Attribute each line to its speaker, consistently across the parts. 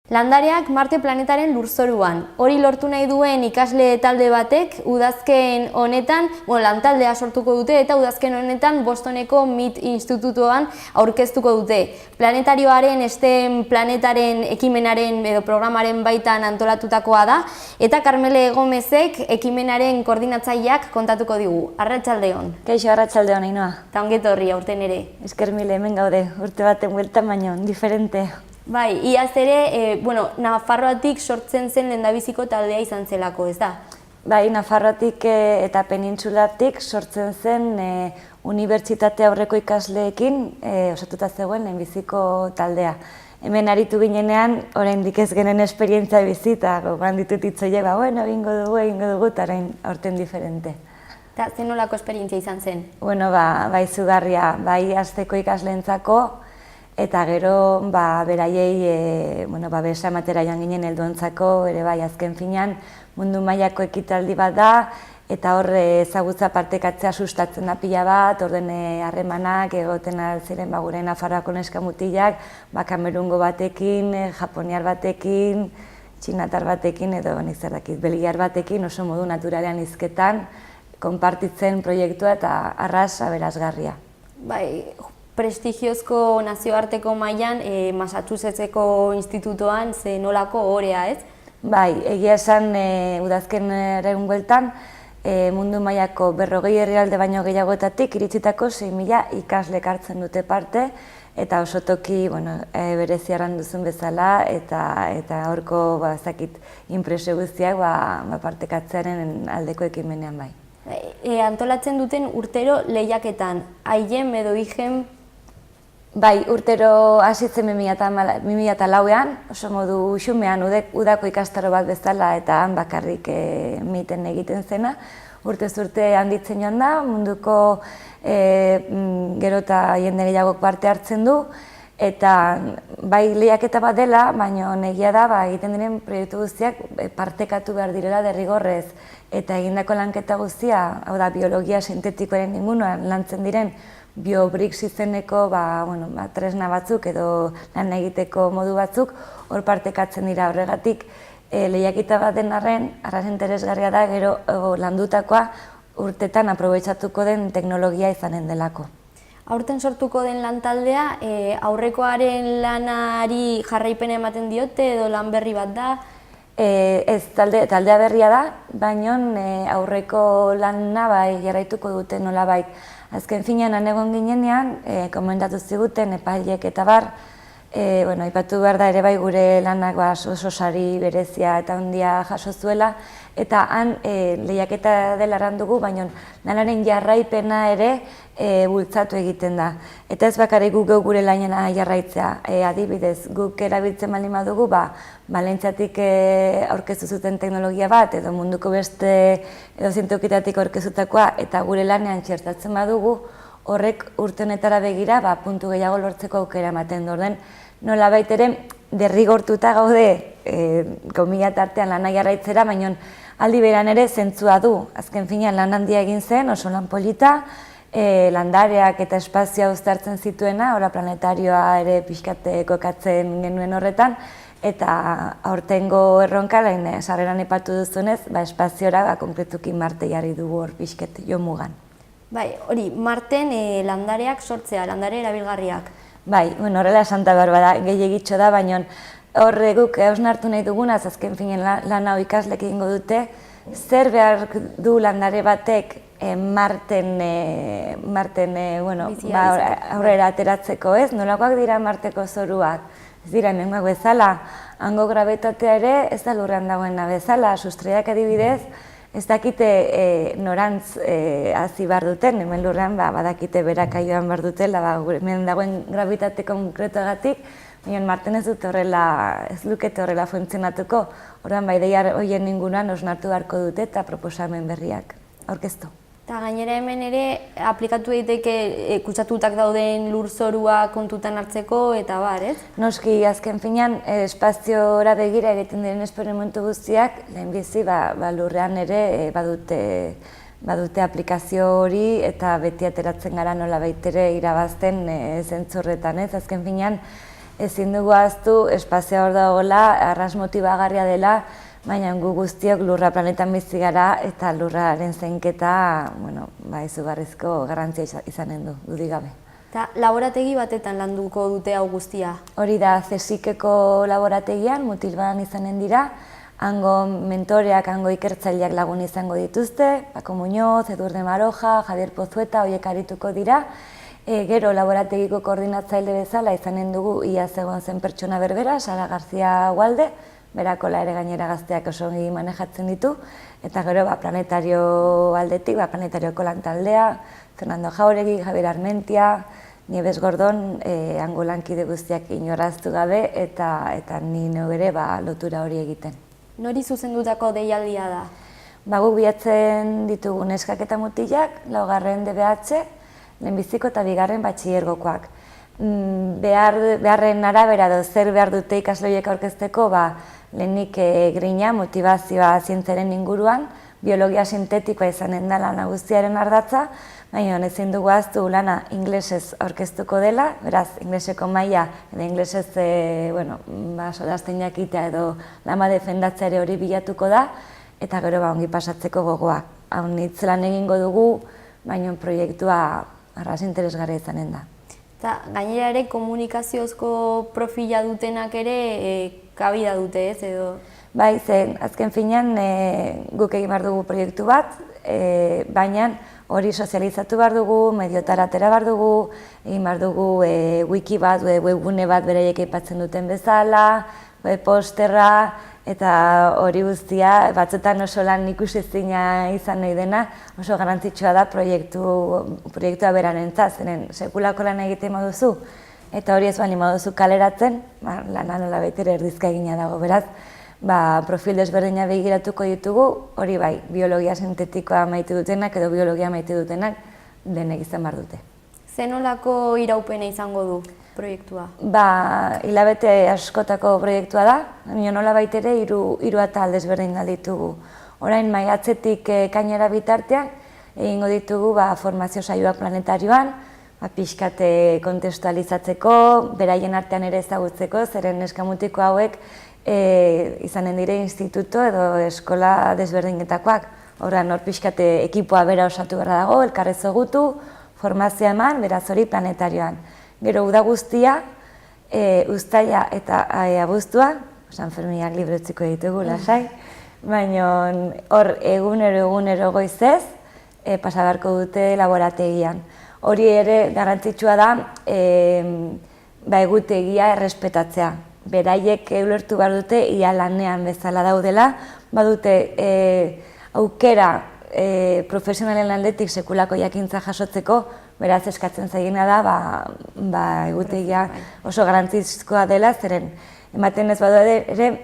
Speaker 1: Landareak Marte planetaren lurzoruan. Hori lortu nahi duen ikasle talde batek udazken honetan, lantaldea sortuko dute eta udazken honetan Bostoneko MIT institutuan aurkeztuko dute. Planetarioaren STEM planetaren ekimenaren edo programaren baitan antolatutakoa da eta Karmele Gomezek ekimenaren koordinatzaileak kontatuko digu. Arratsaldeon.
Speaker 2: Kaixo, arratsaldeon, Ainhoa.
Speaker 1: Ta ongetorri aurten ere.
Speaker 2: Esker mil, hemen gaude, urte baten bueltan baino, diferente.
Speaker 1: Bai, iaz ere, Nafarroatik sortzen zen lehendabiziko taldea izan zelako, ez da?
Speaker 2: Bai, Nafarroatik eta Penintsulatik sortzen zen unibertsitate aurreko ikasleekin osatuta zegoen lehenbiziko taldea. Hemen aritu ginenean, oraindik ez genen esperientzia bizita, gogoan ditut hitzoiek, egingo dugu, eta orain aurten diferente.
Speaker 1: Eta zen nolako esperientzia izan zen?
Speaker 2: Bai izugarria, bai hasteko ikasleentzako, eta gero beraiei besa ematera joan ginen helduentzako, ere bai azken finean mundu mailako ekitaldi bat da, eta hor ezagutza partekatzea sustatzen da pila bat, orden harremanak egoten ziren gure Nafarroako neska mutilak, Kamerungo batekin, Japoniar batekin, Txinatar batekin edo belgiar batekin oso modu naturalean hizketan konpartitzen proiektua eta arras aberasgarria.
Speaker 1: Bai, prestigiozko nazioarteko mailan Massachusettseko institutoan ze nolako orea, ez?
Speaker 2: Bai, egia esan udazkenaren bueltan mundu mailako 40 herrialde baino gehiagoetatik iritsitako 6.000 ikaslek hartzen dute parte eta oso toki bereziarran duzun bezala eta horko inpresio guztiak partekatzearen aldeko ekimenean bai.
Speaker 1: Antolatzen duten urtero lehiaketan, AIEM edo IGEM?
Speaker 2: Bai, urtero hasitzen 2004an, oso modu xumean udako ikastaro bat bezala eta han bakarrik miten egiten zena. Urtez urte handitzen joan da, munduko gero eta jende gehiagok parte hartzen du, eta bai lehiaketa bat dela, baina egia da egiten diren proiektu guztiak partekatu behar direla derrigorrez, eta egindako lanketa guztia, hau da biologia sintetikoaren inguruan lantzen diren BioBricks izeneko tresna batzuk edo lan egiteko modu batzuk hor partekatzen dira. Horregatik lehiaketa bat den arren, arras interesgarria da gero landutakoa urtetan aprobetxatuko den teknologia izanen delako.
Speaker 1: Aurten sortuko den lantaldea, aurrekoaren lanari jarraipena ematen diote edo lan berri bat da?
Speaker 2: Ez, taldea berria da, baina aurreko lana jarraituko dute nolabait. Azken finean egon ginenean, komentatu ziguten epaileek eta bar, aipatu behar da ere bai gure lanak oso sari berezia eta handia jaso zuela, eta han lehiaketa dela dugu, baina lanaren jarraipena ere bultzatu egiten da. Eta ez bakarrik guk gure lanena jarraitzea, adibidez, guk erabiltzen baldin badugu, Balentziatik aurkeztu zuten teknologia bat, edo munduko beste edo zientokitatik aurkeztutakoa, eta gure lanean txertatzen badugu, horrek urte honetara begira puntu gehiago lortzeko aukera ematen du. Nolabait ere derrigortuta gaude gomila tartean lana jarraitzera, baina aldi beran ere zentzua du. Azken finean lan handia egin zen, oso lan polita, landareak eta espazioa uztartzen zituena, ora planetarioa ere pixkat kokatzen genuen horretan, eta aurtengo erronka, sarreran epatu duzunez, espazioa konkretuki Marte jarri dugu hor pixket jo mugan.
Speaker 1: Bai, hori, Marten landareak sortzea, landare erabilgarriak.
Speaker 2: Bai, horrela esan da behar bada, gehiagitxo da, baina horre guk hausnartu nahi dugunaz, azken finen lan hau ikaslek egingo dute, zer behar du landare batek Marten aurrera ateratzeko, ez? Nolakoak dira Marteko zoruak? Ez dira hemengoak bezala, hango grabitatea ere ez da lurrean dagoena bezala, sustraiak adibidez, ez dakite norantz hazi behar duten, hemen lurrean badakite beraka joan behar dutela, hemen dagoen grabitate konkretuagatik, baina Marten ez lukete horrela funtzionatuko, orduan ideia horien inguruan osnartu beharko dute eta proposamen berriak aurkeztu.
Speaker 1: Eta gainera hemen ere aplikatu daiteke kutsatutak dauden lurzorua kontutan hartzeko eta bar, ez?
Speaker 2: Noski, azken finean, espaziora begira egiten diren esperimentu guztiak, lehenbizi lurrean ere badute aplikazio hori eta beti ateratzen gara nola baitere irabazten zentzurretan, ez? Azken finean, ezin dugu ahaztu espazioa hor dagoela, arras motibagarria dela, baina gu guztiok lurra planetan bizi gara eta lurraren zainketa izugarrizko garrantzia izanen du, dudik gabe.
Speaker 1: Eta laborategi batetan landuko dute hau guztia?
Speaker 2: Hori da, CSIC-eko laborategian, Mutilban izanen dira, hango mentoreak, hango ikertzaileak lagun izango dituzte, Paco Muñoz, Edurne Maroja, Javier Pozueta, horiek arituko dira. Gero laborategiko koordinatzaile bezala izanen dugu iaz egon zen pertsona berbera, Sara García Gualde, berakola ere gainera gazteak oso ongi manejatzen ditu, eta gero planetario aldetik, planetarioko lantaldea, Fernando Jauregi, Javier Armentia, Nieves Gordon, hango lankide guztiak inoraztu gabe, eta ni neu ere lotura hori egiten.
Speaker 1: Nori zuzendutako deialdia da?
Speaker 2: Guk bilatzen ditugu neskak eta mutilak, 4. DBH, lehenbiziko eta 2. batxilergokoak. Beharren arabera edo zer behar dute ikasleoiek aurkezteko, lehenik grina, motivazioa zientziaren inguruan, biologia sintetikoa izanen da lana guztiaren ardatza, baina ezin dugu ahaztu lana inglesez aurkeztuko dela, beraz, ingleseko maila edo inglesez solasten jakitea edo lama defendatzeare hori bilatuko da, eta gero ongi pasatzeko gogoa. Hau nitzelan egingo dugu, baina proiektua arras interesgarria izanen da.
Speaker 1: Eta gainera ere komunikaziozko profila dutenak ere kabida dute, ez edo?
Speaker 2: Bai, azken finean guk egin behar dugu proiektu bat, baina hori sozializatu behar dugu, mediotara atera behar dugu, egin behar dugu wiki bat, webgune bat beraiek aipatzen duten bezala, posterra, eta hori guztia, batzuetan oso lan ikusezina izan nahi dena, oso garrantzitsua da proiektua berarentzat, zeren sekulako lan egiten baduzu, eta hori ez bali baduzu kaleratzen, lana nola baitere erdizka egina dago, beraz, profil desberdina begiratuko ditugu, hori bai, biologia sintetikoa maite dutenak edo biologia maite dutenak denek izan behar dute.
Speaker 1: Zenolako iraupena izango du proiektua?
Speaker 2: Hilabete askotako proiektua da, nola baitere hiru atal desberdin ditugu. Orain maiatzetik ekainera bitartean egingo ditugu formazio saioak planetarioan, pixkat kontestualizatzeko, beraien artean ere ezagutzeko, zeren neskamutiko hauek izanen dire instituto edo eskola desberdinetakoak. Horren hor pixkat ekipoa bera osatu behar dago, elkarrez ezagutu, formazioa eman, beraz hori planetarioan. Gero uda guztia, uztaila eta abuztua, San Ferminak libre utziko ditugu, lasai, baina hor egunero goizez pasa beharko dute laborategian. Hori ere garrantzitsua da egutegia errespetatzea. Beraiek ulertu behar dute ia lanean bezala daudela, badute aukera profesionalen aldetik sekulako jakintza jasotzeko, beraz eskatzen zaigena da egutegia oso garrantzizkoa dela, zeren ematen ez badu ere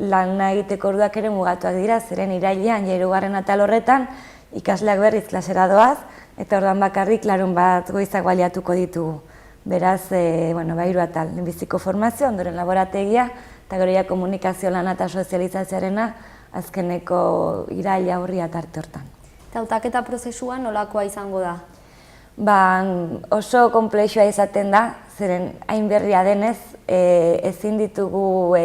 Speaker 2: lana egiteko orduak ere mugatuak dira, zeren irailean 3. atal horretan ikasleak berriz klasera doaz, eta orduan bakarrik larun bat goizak baliatuko ditugu. Beraz, 3 atal, lehenbiziko formazio, ondoren laborategia, eta gero komunikazio lana eta sozializazioarena azkeneko iraila aurria tarte hortan.
Speaker 1: Eta hautaketa prozesua nolakoa izango da?
Speaker 2: Oso konplexua izaten da, zeren hain berria denez, ezin ditugu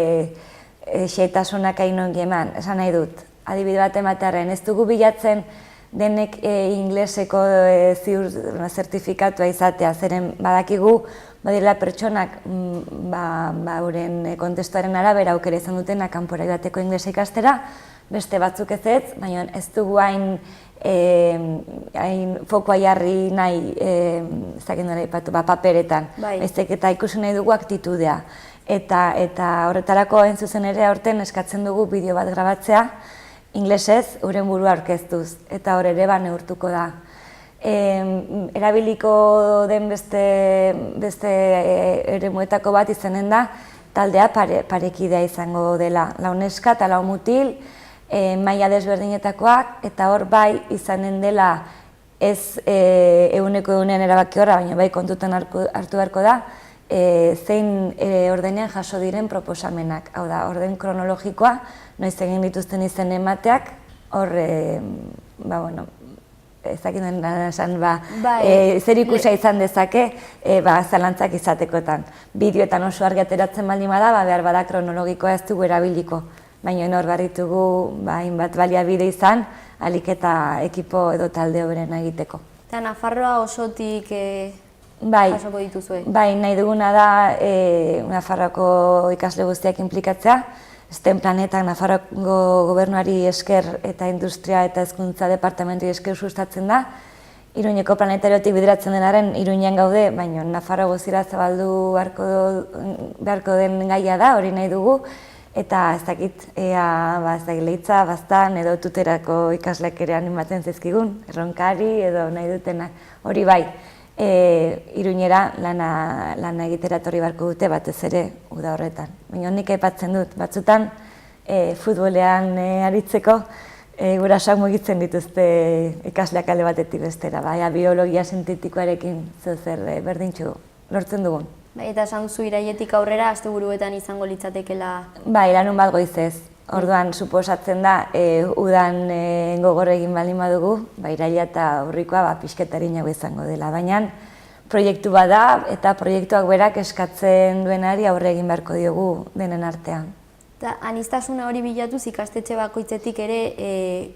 Speaker 2: xehetasunak hain ongi eman, esan nahi dut. Adibide bat ematearen, ez dugu bilatzen denek ingleseko zertifikatua izatea, zeren badakigu badira pertsonak euren kontestuaren arabera aukera izan dutenak kanpora joateko inglesa ikastera, beste batzuk ez, baina ez dugu hain fokoa jarri nahi paperetan, baizik eta ikusi nahi dugu aktitudea. Eta horretarako hain zuzen ere aurten eskatzen dugu bideo bat grabatzea, inglesez, euren burua aurkeztuz, eta hor ere neurtuko da. Erabiliko den beste eremuetako bat izanen da, taldea parekidea izango dela. Lau neska eta lau mutil, maila desberdinetakoak, eta hor bai izanen dela ez ehuneko ehunean erabaki horra, baina bai kontutan hartu beharko da, zein ordenean jaso diren proposamenak. Hau da, orden kronologikoa, noiz egin dituzten izen emateak, hor, ezakiten esan, zer ikusia izan dezake zalantzak izatekotan. Bideoetan oso argi ateratzen baldin bada, behar bada kronologikoa ez dugu erabiliko. Baina hor barritugu hainbat baliabide izan, ahalik eta ekipo edo talde hoberena egiteko.
Speaker 1: Eta Nafarroa osotik jasoko dituzue?
Speaker 2: Bai, nahi duguna da Nafarroako ikasle guztiak inplikatzea. STEM planetak Nafarroako gobernuari esker eta industria eta hezkuntza departamentuari esker sustatzen da. Iruñeko planetariotik bideratzen denaren Iruñean gaude, baina Nafarroa guztira zabaldu beharko den gaia da, hori nahi dugu. Eta ez dakit, Leitza, Baztan edo Tuterako ikasleak ere animatzen zaizkigun, erronkari edo nahi dutenak. Hori bai, Iruñera lana egitera etorri beharko dute batez ere uda horretan. Baina nik aipatzen dut, batzutan futbolean aritzeko gurasoak mugitzen dituzte ikasleak alde batetik bestera, biologia sintetikoarekin zer berdintxu lortzen dugun.
Speaker 1: Eta esan duzu iraietik aurrera, asteburuetan izango litzatekela...
Speaker 2: Bai, larun bat goizez. Orduan, suposatzen da, udan gogor egin baldin badugu, iraila eta aurrikoa pixketarinago izango dela. Baina, proiektu bada eta proiektuak berak eskatzen duenari aurre egin beharko diogu denen artean.
Speaker 1: Eta aniztasuna hori bilatuz ikastetxe bakoitzetik ere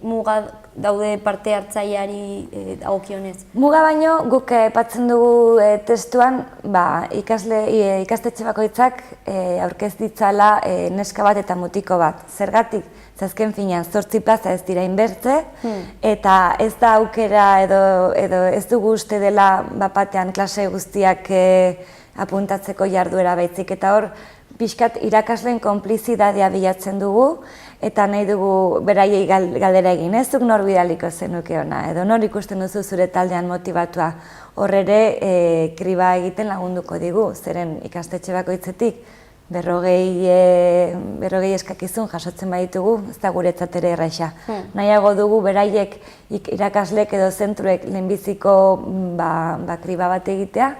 Speaker 1: muga daude parte hartzaileari dagokionez?
Speaker 2: Muga baino guk aipatzen dugu testuan ikastetxe bakoitzak aurkez ditzala neska bat eta mutiko bat. Zergatik, azken finean 8 plaza ez dira inbertze eta ez da aukera edo ez dugu uste dela batean klase guztiak apuntatzeko jarduera baizik eta hor pixkat irakasleen konplizidadea bilatzen dugu eta nahi dugu beraiei galdera egin, ez duk nor bidaliko zenuke ona, edo nor ikusten duzu zure taldean motibatua. Hor ere kriba egiten lagunduko digu, zeren ikastetxe bakoitzetik 40 eskakizun jasotzen baditugu, ez da guretzat ere erraixa. Nahiago dugu beraiek irakaslek edo zentruek lehenbiziko kriba bat egitea,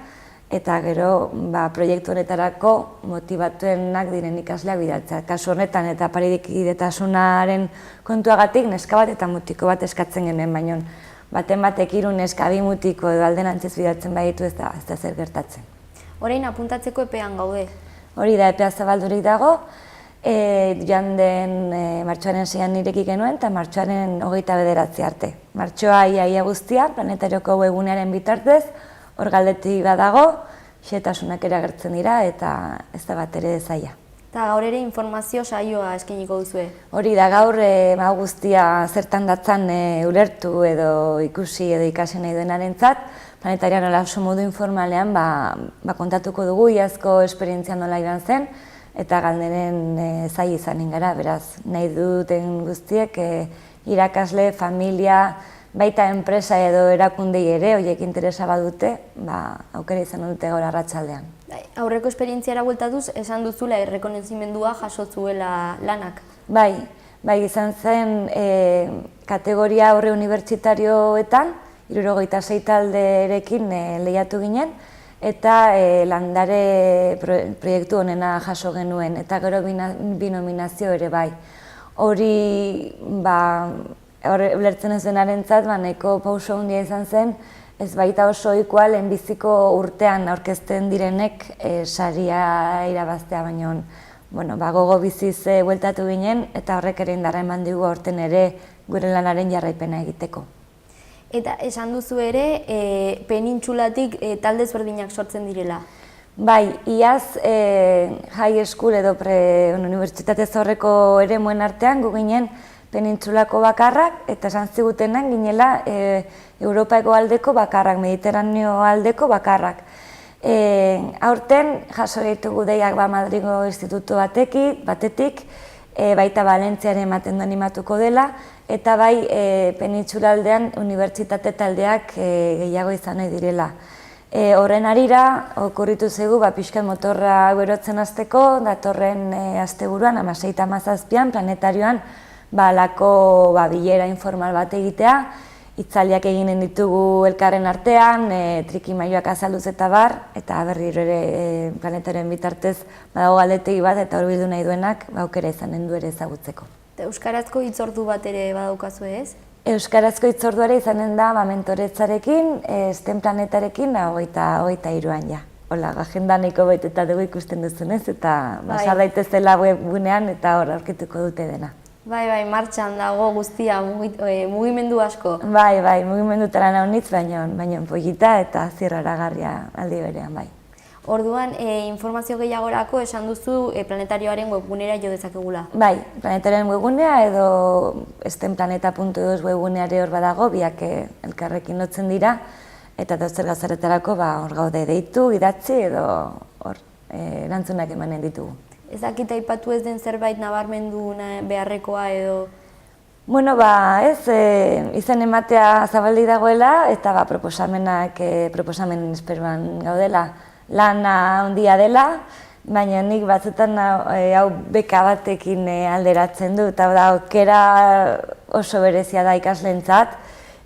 Speaker 2: eta gero proiektu honetarako motibatuenak diren ikasleak bidaltzea. Kasu honetan eta paridikidetasunaren kontuagatik neska bat eta mutiko bat eskatzen genuen, baina baten batek 3 neska 2 mutiko edo alderantziz bidaltzen baditu ez da zer gertatzen.
Speaker 1: Orain apuntatzeko epean gaude?
Speaker 2: Hori da, epea zabaldurik dago, joan den martxoaren 6an ireki genuen eta martxoaren 29 arte. Martxoa ia guztia, planetarioko webgunearen bitartez, hor galdetik badago, xehetasunak ere agertzen dira eta ez da bat ere zaila.
Speaker 1: Eta gaur ere informazio saioa eskainiko duzue? Hori
Speaker 2: da, gaur guztia zertan datzan ulertu edo ikusi edo ikasi nahi duenarentzat, planetarian oso modu informalean kontatuko dugu iazko esperientzia nola izan zen eta galderen zaila izanen gara, beraz nahi duten guztiek irakasle, familia, baita enpresa edo erakundei ere, horiek interesa badute, aukera izan dute gaur arratsaldean.
Speaker 1: Aurreko esperientziara bueltatuz, esan duzula errekonozimendua jasotzuela lanak?
Speaker 2: Bai, izan zen kategoria aurre unibertsitarioetan, 76 talderekin lehiatu ginen, eta landare proiektu honena jaso genuen, eta gero bi nominazio ere bai. Hori, ulertzen ez denarentzat, nahiko pauso handia izan zen, ez baita oso ohikoa lehenbiziko urtean aurkezten direnek saria irabaztea, baina gogo biziz bueltatu ginen eta horrek ere indarra eman digu aurten ere gure lanaren jarraipena egiteko.
Speaker 1: Eta esan duzu ere, penintxulatik talde ezberdinak sortzen direla?
Speaker 2: Bai, iaz high school edo unibertsitatez aurreko eremuen artean gu ginen penintxulako bakarrak eta esan zigutenak ginela Europaeko aldeko bakarrak, Mediterraneo aldeko bakarrak. Aurten jaso ditugu deiak Madrigo institutu batetik, baita Valentziaren ematen du animatuko dela, eta bai penintxula aldean unibertsitate taldeak gehiago izan nahi direla. Horren arira, okurritu zegu pixkat motorra berotzen hasteko, datorren asteburuan, 16 eta 17an, planetarioan, lako bilera informal bat egitea, hitzaldiak eginen ditugu elkarren artean, trikimailuak azalduz eta bar, eta berriro ere planetaren bitartez badago galdetegi bat eta hurbildu nahi duenak aukera izanen du ere ezagutzeko.
Speaker 1: Euskarazko hitzordu bat ere badaukazu ez?
Speaker 2: Euskarazko hitzordua izanen da mentoretzarekin, STEM planetarekin, 23an ja. Hola, agenda nahiko beteta dugu ikusten duzunez, eta sar daitezela webgunean eta hor aurkituko dute dena.
Speaker 1: Bai, martxan dago guztia, mugimendu asko.
Speaker 2: Bai, mugimendutara naunitz, baina polita eta zirraragarria aldi berean, bai.
Speaker 1: Orduan, informazio gehiagorako esan duzu planetarioaren webgunera jo dezakegula.
Speaker 2: Bai, planetarioaren webgunea edo stemeplaneta.eus webguneare hor badago, biak elkarrekin lotzen dira, eta dozer gauzaretarako hor gaude deitu, idatzi edo hor erantzunak emanen ditugu.
Speaker 1: Ez dakit aipatu ez den zerbait nabarmendu beharrekoa edo?
Speaker 2: Bueno, izan ematea zabaldi dagoela eta proposamen esperoan gaudela. Lana handia dela, baina nik batzutan hau beka batekin alderatzen du, eta aukera oso berezia da ikasleentzat,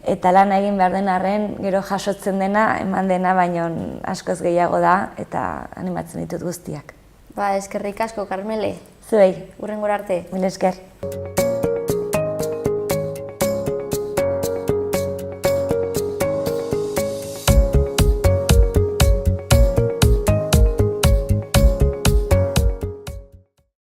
Speaker 2: eta lan egin behar den arren, gero jasotzen dena, eman dena, baina askoz gehiago da, eta animatzen ditut guztiak.
Speaker 1: Eskerrik asko, Karmele.
Speaker 2: Zuei.
Speaker 1: Hurrengora arte.
Speaker 2: Mil esker.